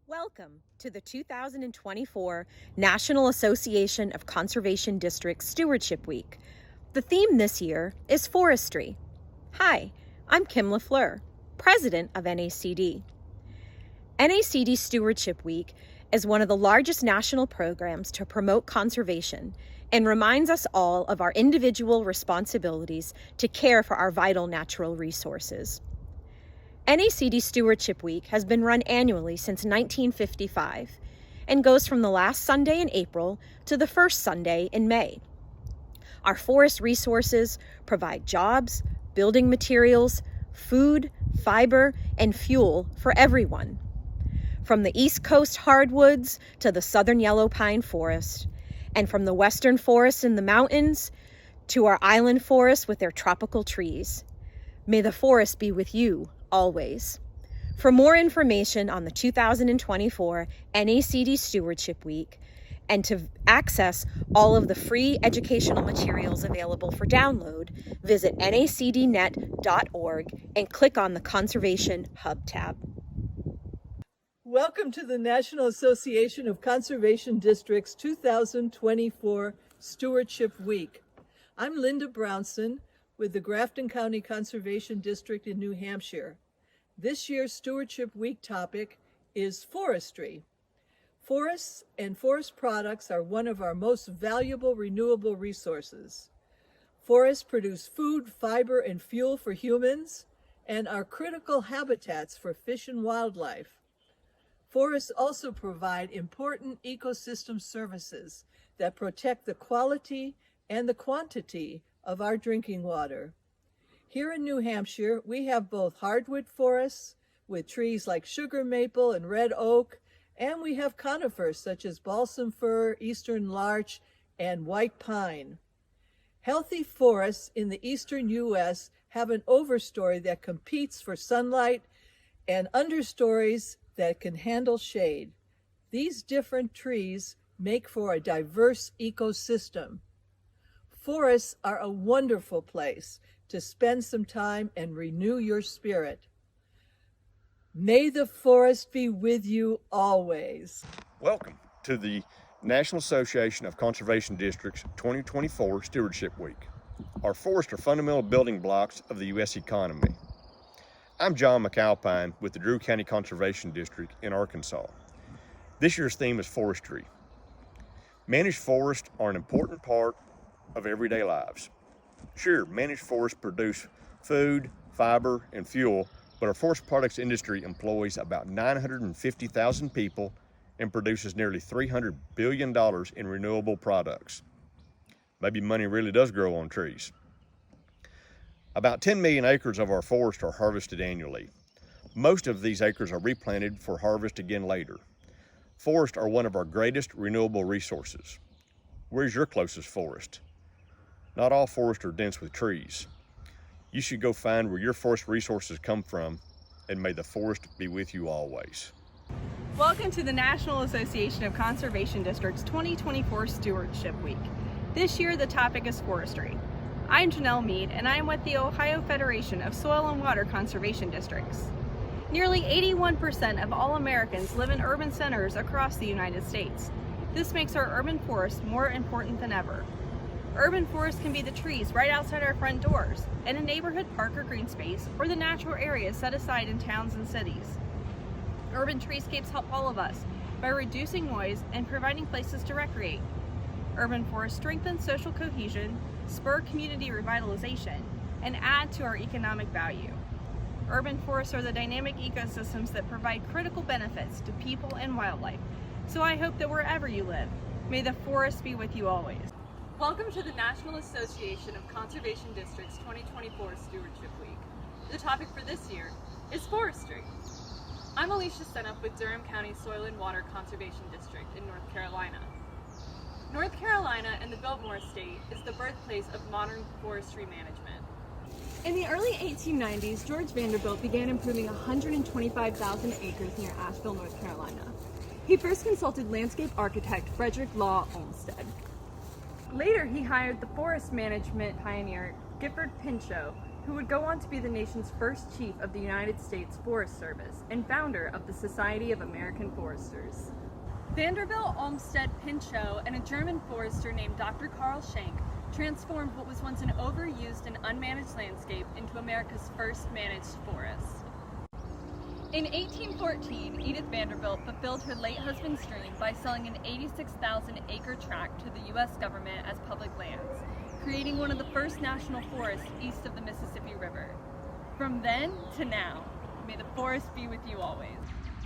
Welcome to the 2024 National Association of Conservation Districts Stewardship Week. The theme this year is forestry. Hi, I'm Kim LaFleur, President of NACD. NACD Stewardship Week is one of the largest national programs to promote conservation and reminds us all of our individual responsibilities to care for our vital natural resources. NACD Stewardship Week has been run annually since 1955 and goes from the last Sunday in April to the first Sunday in May. Our forest resources provide jobs, building materials, food, fiber, and fuel for everyone. From the East Coast hardwoods to the southern yellow pine forest, and from the western forests in the mountains to our island forests with their tropical trees. May the forest be with you always. For more information on the 2024 NACD Stewardship Week and to access all of the free educational materials available for download, visit nacdnet.org and click on the Conservation Hub tab. Welcome to the National Association of Conservation Districts 2024 Stewardship Week. I'm Linda Brownson with the Grafton County Conservation District in New Hampshire. This year's Stewardship Week topic is forestry. Forests and forest products are one of our most valuable renewable resources. Forests produce food, fiber, and fuel for humans and are critical habitats for fish and wildlife. Forests also provide important ecosystem services that protect the quality and the quantity of our drinking water. Here in New Hampshire, we have both hardwood forests with trees like sugar maple and red oak, and we have conifers such as balsam fir, eastern larch, and white pine. Healthy forests in the eastern U.S. have an overstory that competes for sunlight and understories that can handle shade. These different trees make for a diverse ecosystem. Forests are a wonderful place to spend some time and renew your spirit. May the forest be with you always. Welcome to the National Association of Conservation Districts 2024 Stewardship Week. Our forests are fundamental building blocks of the U.S. economy. I'm John McAlpine with the Drew County Conservation District in Arkansas. This year's theme is forestry. Managed forests are an important part of everyday lives. Sure, managed forests produce food, fiber, and fuel, but our forest products industry employs about 950,000 people and produces nearly $300 billion in renewable products. Maybe money really does grow on trees. About 10 million acres of our forest are harvested annually. Most of these acres are replanted for harvest again later. Forests are one of our greatest renewable resources. Where's your closest forest? Not all forests are dense with trees. You should go find where your forest resources come from, and may the forest be with you always. Welcome to the National Association of Conservation Districts 2024 Stewardship Week. This year the topic is forestry. I'm Janelle Mead, and I am with the Ohio Federation of Soil and Water Conservation Districts. Nearly 81% of all Americans live in urban centers across the United States. This makes our urban forests more important than ever. Urban forests can be the trees right outside our front doors, in a neighborhood park or green space, or the natural areas set aside in towns and cities. Urban treescapes help all of us by reducing noise and providing places to recreate. Urban forests strengthen social cohesion, spur community revitalization, and add to our economic value. Urban forests are the dynamic ecosystems that provide critical benefits to people and wildlife, so I hope that wherever you live, may the forest be with you always. Welcome to the National Association of Conservation Districts 2024 Stewardship Week. The topic for this year is forestry. I'm Alicia Senup with Durham County Soil and Water Conservation District in North Carolina. North Carolina and the Biltmore Estate is the birthplace of modern forestry management. In the early 1890s, George Vanderbilt began improving 125,000 acres near Asheville, North Carolina. He first consulted landscape architect Frederick Law Olmsted. Later, he hired the forest management pioneer Gifford Pinchot who would go on to be the nation's first chief of the United States Forest Service and founder of the Society of American Foresters. Vanderbilt, Olmsted, Pinchot, and a German forester named Dr. Karl Schenk transformed what was once an overused and unmanaged landscape into America's first managed forest. In 1814, Edith Vanderbilt fulfilled her late husband's dream by selling an 86,000-acre tract to the U.S. government as public lands, creating one of the first national forests east of the Mississippi River. From then to now, may the forest be with you always.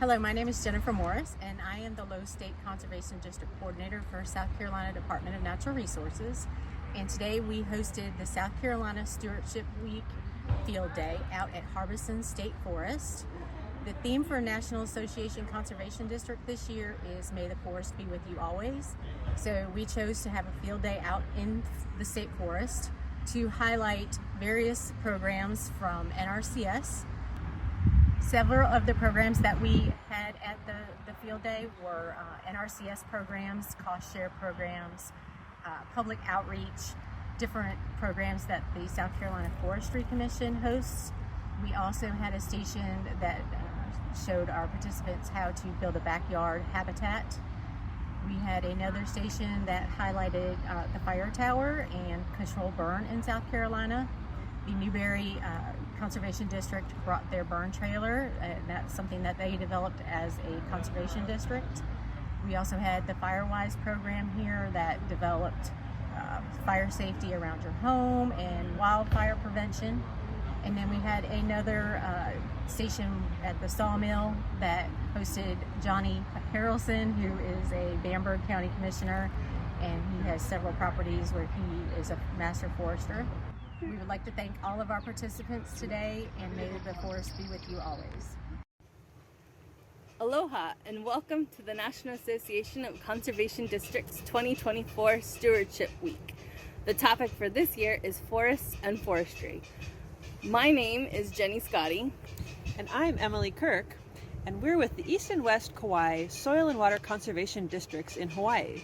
Hello, my name is Jennifer Morris, and I am the Low State Conservation District Coordinator for South Carolina Department of Natural Resources. And today we hosted the South Carolina Stewardship Week Field Day out at Harbison State Forest. The theme for National Association Conservation District this year is May the Forest Be With You Always. So we chose to have a field day out in the state forest to highlight various programs from NRCS. Several of the programs that we had at the field day were NRCS programs, cost share programs, public outreach, different programs that the South Carolina Forestry Commission hosts. We also had a station that showed our participants how to build a backyard habitat. We had another station that highlighted the fire tower and control burn in South Carolina. The Newberry Conservation District brought their burn trailer, and that's something that they developed as a conservation district. We also had the Firewise program here that developed fire safety around your home and wildfire prevention. And then we had another station at the sawmill that hosted Johnny Harrelson, who is a Bamberg County Commissioner, and he has several properties where he is a master forester. We would like to thank all of our participants today, and may the forest be with you always. Aloha and welcome to the National Association of Conservation Districts 2024 Stewardship Week. The topic for this year is forests and forestry. My name is Jenny Scotty. And I'm Emily Kirk, and we're with the East and West Kauai Soil and Water Conservation Districts in Hawaii.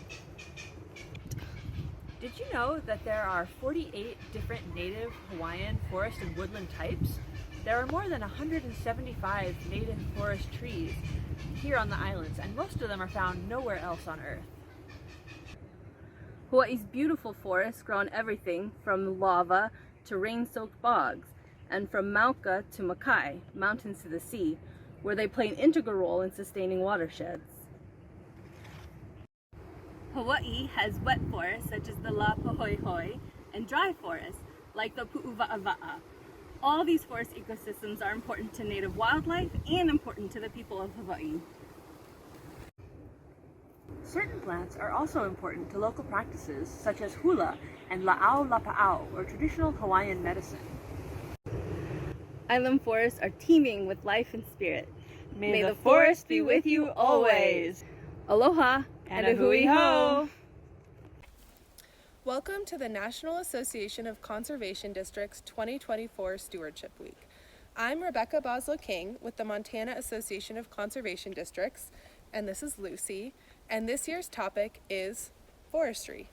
Did you know that there are 48 different native Hawaiian forest and woodland types? There are more than 175 native forest trees here on the islands, and most of them are found nowhere else on Earth. Hawaii's beautiful forests grow on everything from lava to rain-soaked bogs, and from Mauka to Makai, mountains to the sea, where they play an integral role in sustaining watersheds. Hawaii has wet forests such as the Lapahoihoi and dry forests like the Pu'uva'ava'a. All these forest ecosystems are important to native wildlife and important to the people of Hawaii. Certain plants are also important to local practices such as hula and la'au lapa'au, or traditional Hawaiian medicine. Island forests are teeming with life and spirit. May the forest be with you always. Aloha And a hui ho! Welcome to the National Association of Conservation Districts 2024 Stewardship Week. I'm Rebecca Boslow-King with the Montana Association of Conservation Districts, and this is Lucy, and this year's topic is forestry.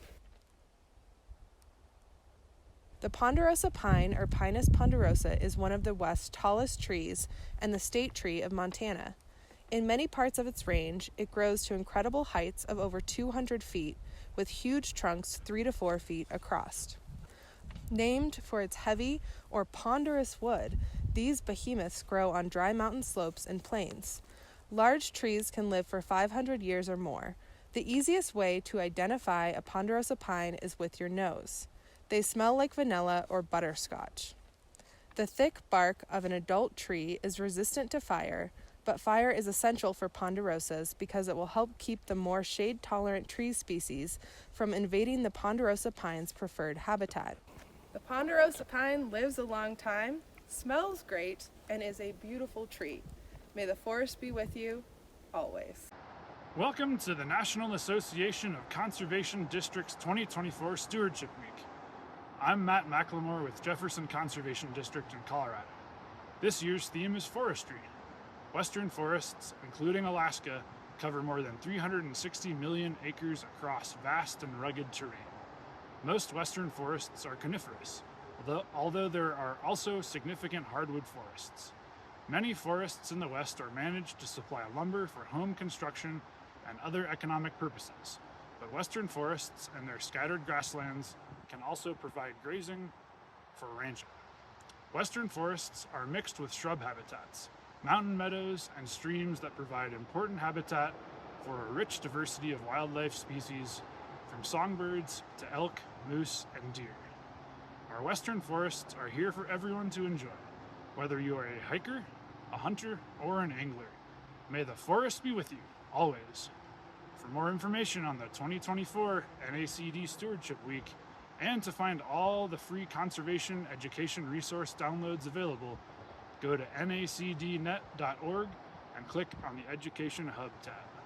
The ponderosa pine, or Pinus ponderosa, is one of the West's tallest trees and the state tree of Montana. In many parts of its range, it grows to incredible heights of over 200 feet, with huge trunks 3 to 4 feet across. Named for its heavy or ponderous wood, these behemoths grow on dry mountain slopes and plains. Large trees can live for 500 years or more. The easiest way to identify a ponderosa pine is with your nose. They smell like vanilla or butterscotch. The thick bark of an adult tree is resistant to fire, but fire is essential for ponderosas because it will help keep the more shade-tolerant tree species from invading the ponderosa pine's preferred habitat. The ponderosa pine lives a long time, smells great, and is a beautiful tree. May the forest be with you always. Welcome to the National Association of Conservation Districts 2024 Stewardship Week. I'm Matt McLemore with Jefferson Conservation District in Colorado. This year's theme is forestry. Western forests, including Alaska, cover more than 360 million acres across vast and rugged terrain. Most western forests are coniferous. although there are also significant hardwood forests. Many forests in the West are managed to supply lumber for home construction and other economic purposes, but western forests and their scattered grasslands can also provide grazing for ranching. Western forests are mixed with shrub habitats, mountain meadows, and streams that provide important habitat for a rich diversity of wildlife species, from songbirds to elk, moose, and deer. Our western forests are here for everyone to enjoy, whether you are a hiker, a hunter, or an angler. May the forest be with you, always. For more information on the 2024 NACD Stewardship Week, and to find all the free conservation education resource downloads available, go to nacdnet.org and click on the Education Hub tab.